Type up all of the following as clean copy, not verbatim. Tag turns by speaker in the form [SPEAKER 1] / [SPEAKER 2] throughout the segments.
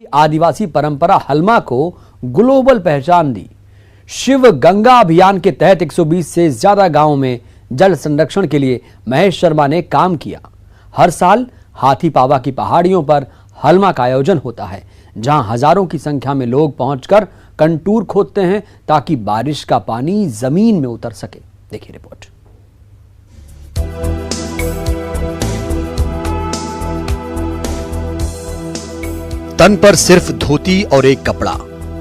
[SPEAKER 1] आदिवासी परंपरा हलमा को ग्लोबल पहचान दी। शिव गंगा अभियान के तहत 120 से ज्यादा गांवों में जल संरक्षण के लिए महेश शर्मा ने काम किया। हर साल हाथी पावा की पहाड़ियों पर हलमा का आयोजन होता है, जहां हजारों की संख्या में लोग पहुंचकर कंटूर खोदते हैं ताकि बारिश का पानी जमीन में उतर सके। देखिए रिपोर्ट।
[SPEAKER 2] तन पर सिर्फ धोती और एक कपड़ा,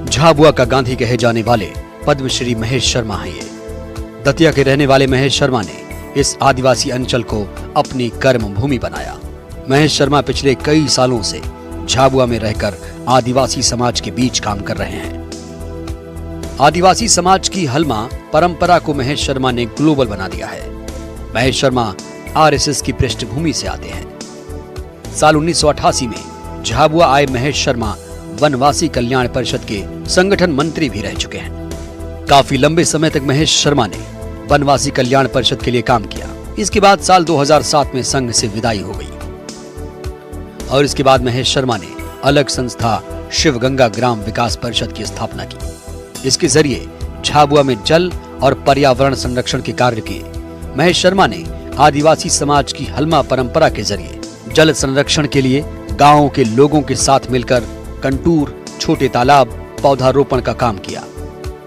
[SPEAKER 2] झाबुआ का गांधी कहे जाने वाले पद्मश्री महेश शर्मा हैं ये। दतिया के रहने वाले महेश शर्मा ने इस आदिवासी अंचल को अपनी कर्म भूमि बनाया। महेश शर्मा पिछले कई सालों से झाबुआ में रहकर आदिवासी समाज के बीच काम कर रहे हैं। आदिवासी समाज की हलमा परंपरा को महेश शर्मा ने ग्लोबल बना दिया है। महेश शर्मा आरएसएस की पृष्ठभूमि से आते हैं। साल 1988 में झाबुआ आए महेश शर्मा वनवासी कल्याण परिषद के संगठन मंत्री भी रह चुके हैं। काफी लंबे समय तक महेश शर्मा ने वनवासी कल्याण परिषद के लिए काम किया। इसके बाद साल 2007 में संघ से विदाई हो गई और इसके बाद महेश शर्मा ने अलग संस्था शिव गंगा ग्राम विकास परिषद की स्थापना की। इसके जरिए झाबुआ में जल और पर्यावरण संरक्षण के कार्य किए। महेश शर्मा ने आदिवासी समाज की हलमा परंपरा के जरिए जल संरक्षण के लिए गांवों के लोगों के साथ मिलकर कंटूर, छोटे तालाब, पौधारोपण का काम किया।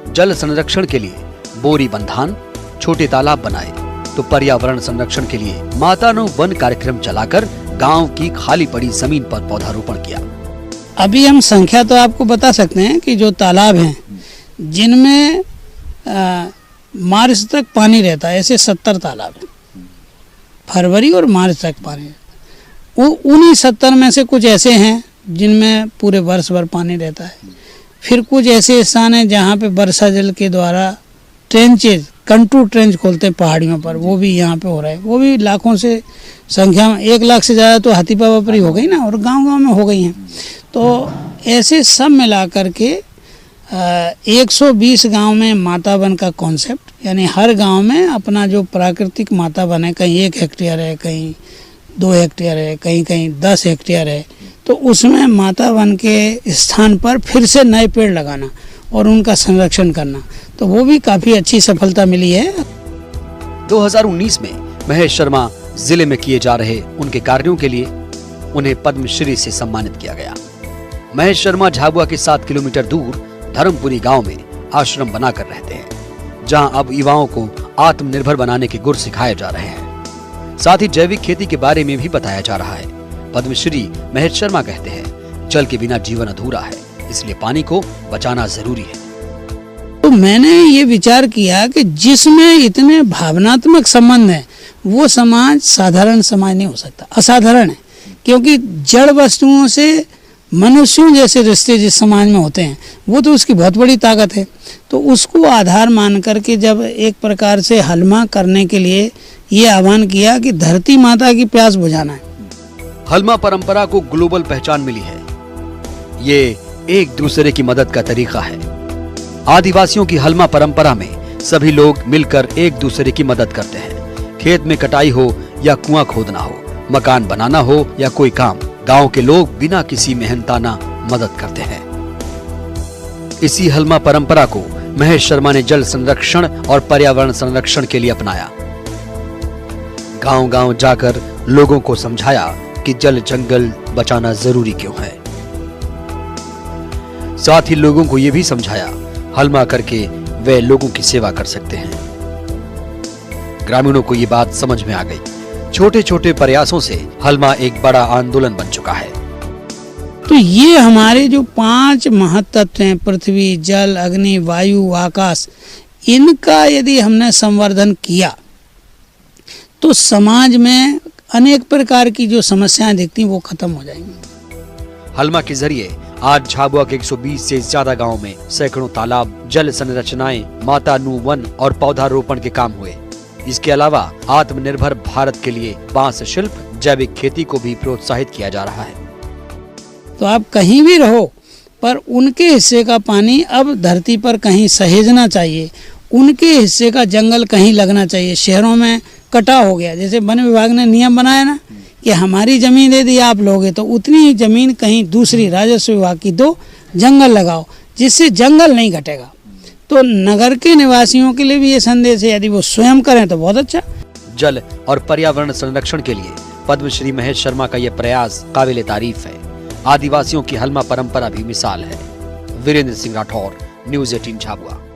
[SPEAKER 2] जल संरक्षण के लिए बोरी बंधान, छोटे तालाब बनाए तो पर्यावरण संरक्षण के लिए माता नो वन कार्यक्रम चलाकर गांव की खाली पड़ी जमीन पर पौधारोपण किया।
[SPEAKER 3] अभी हम संख्या तो आपको बता सकते हैं कि जो तालाब हैं जिनमें मार्च तक पानी रहता है, ऐसे 70 तालाब हैं। फरवरी और मार्च तक पानी, वो उन्हीं 70 में से कुछ ऐसे हैं जिनमें पूरे वर्ष भर पानी रहता है। फिर कुछ ऐसे स्थान हैं जहाँ पे वर्षा जल के द्वारा ट्रेंचेज, कंटूर ट्रेंच खोलते हैं पहाड़ियों पर, वो भी यहाँ पे हो रहा है। वो भी लाखों से संख्या में, 1 लाख से ज़्यादा तो हाथी पावा पर ही हो गई ना, और गांव-गांव में हो गई हैं। तो ऐसे सब मिला करके 120 गांव में माता वन का कॉन्सेप्ट, यानी हर गांव में अपना जो प्राकृतिक माता वन है, कहीं 1 हेक्टेयर है, कहीं 2 हेक्टेयर है, कहीं कहीं 10 हेक्टेयर है, तो उसमें माता वन के स्थान पर फिर से नए पेड़ लगाना और उनका संरक्षण करना, तो वो भी काफी अच्छी सफलता मिली है।
[SPEAKER 2] 2019 में महेश शर्मा जिले में किए जा रहे उनके कार्यों के लिए उन्हें पद्मश्री से सम्मानित किया गया। महेश शर्मा झाबुआ के 7 किलोमीटर दूर धर्मपुरी गांव में आश्रम बनाकर रहते हैं, जहां अब युवाओं को आत्मनिर्भर बनाने के गुर सिखाए जा रहे हैं। साथ ही जैविक खेती के बारे में भी बताया जा रहा है। पद्मश्री महेश शर्मा कहते हैं, जल के बिना जीवन अधूरा है, इसलिए पानी को बचाना जरूरी है।
[SPEAKER 3] तो मैंने ये विचार किया कि जिसमें इतने भावनात्मक संबंध है वो समाज साधारण समाज नहीं हो सकता, असाधारण है। क्योंकि जड़ वस्तुओं से मनुष्यों जैसे रिश्ते जिस समाज में होते हैं वो तो उसकी बहुत बड़ी ताकत है। तो उसको आधार मान करके जब एक प्रकार से हलमा करने के लिए ये आह्वान किया कि धरती माता की प्यास बुझाना है।
[SPEAKER 2] हलमा परंपरा को ग्लोबल पहचान मिली है। ये एक दूसरे की मदद का तरीका है। आदिवासियों की हलमा परंपरा में सभी लोग मिलकर एक दूसरे की मदद करते हैं। खेत में कटाई हो या कुआं खोदना हो, मकान बनाना हो या कोई काम, गांव के लोग बिना किसी मेहनताना मदद करते हैं। इसी हलमा परंपरा को महेश शर्मा ने जल संरक्षण और पर्यावरण संरक्षण के लिए अपनाया। गांव-गांव जाकर लोगों को समझाया कि जल जंगल बचाना जरूरी क्यों है। साथ ही लोगों को यह भी समझाया हलमा करके वे लोगों की सेवा कर सकते हैं। ग्रामीणों को ये बात समझ में आ गई। छोटे छोटे प्रयासों से हलमा एक बड़ा आंदोलन बन चुका है।
[SPEAKER 3] तो ये हमारे जो 5 महत्तत्व हैं, पृथ्वी, जल, अग्नि, वायु, आकाश, इनका यदि हमने संवर्धन किया तो समाज में अनेक प्रकार की जो समस्याएं दिखती वो खत्म हो जाएंगी।
[SPEAKER 2] हलमा के जरिए आज झाबुआ के 120 से ज्यादा गांव में सैकड़ों तालाब, जल संरचनाएं, माता नु वन और पौधारोपण के काम हुए। इसके अलावा आत्मनिर्भर भारत के लिए बांस शिल्प, जैविक खेती को भी प्रोत्साहित किया जा रहा है।
[SPEAKER 3] तो आप कहीं भी रहो पर उनके हिस्से का पानी अब धरती पर कहीं सहेजना चाहिए, उनके हिस्से का जंगल कहीं लगना चाहिए। शहरों में कटा हो गया, जैसे वन विभाग ने नियम बनाया ना कि हमारी ज़मीन यदि आप लोगे तो उतनी ही ज़मीन कहीं दूसरी राजस्व विभाग की दो, जंगल लगाओ, जिससे जंगल नहीं घटेगा। तो नगर के निवासियों के लिए भी ये संदेश है, यदि वो स्वयं करें तो बहुत अच्छा।
[SPEAKER 2] जल और पर्यावरण संरक्षण के लिए पद्मश्री महेश शर्मा का यह प्रयास काबिले तारीफ है। आदिवासियों की हलमा परंपरा भी मिसाल है। वीरेंद्र सिंह राठौर, न्यूज़ 18 झाबुआ।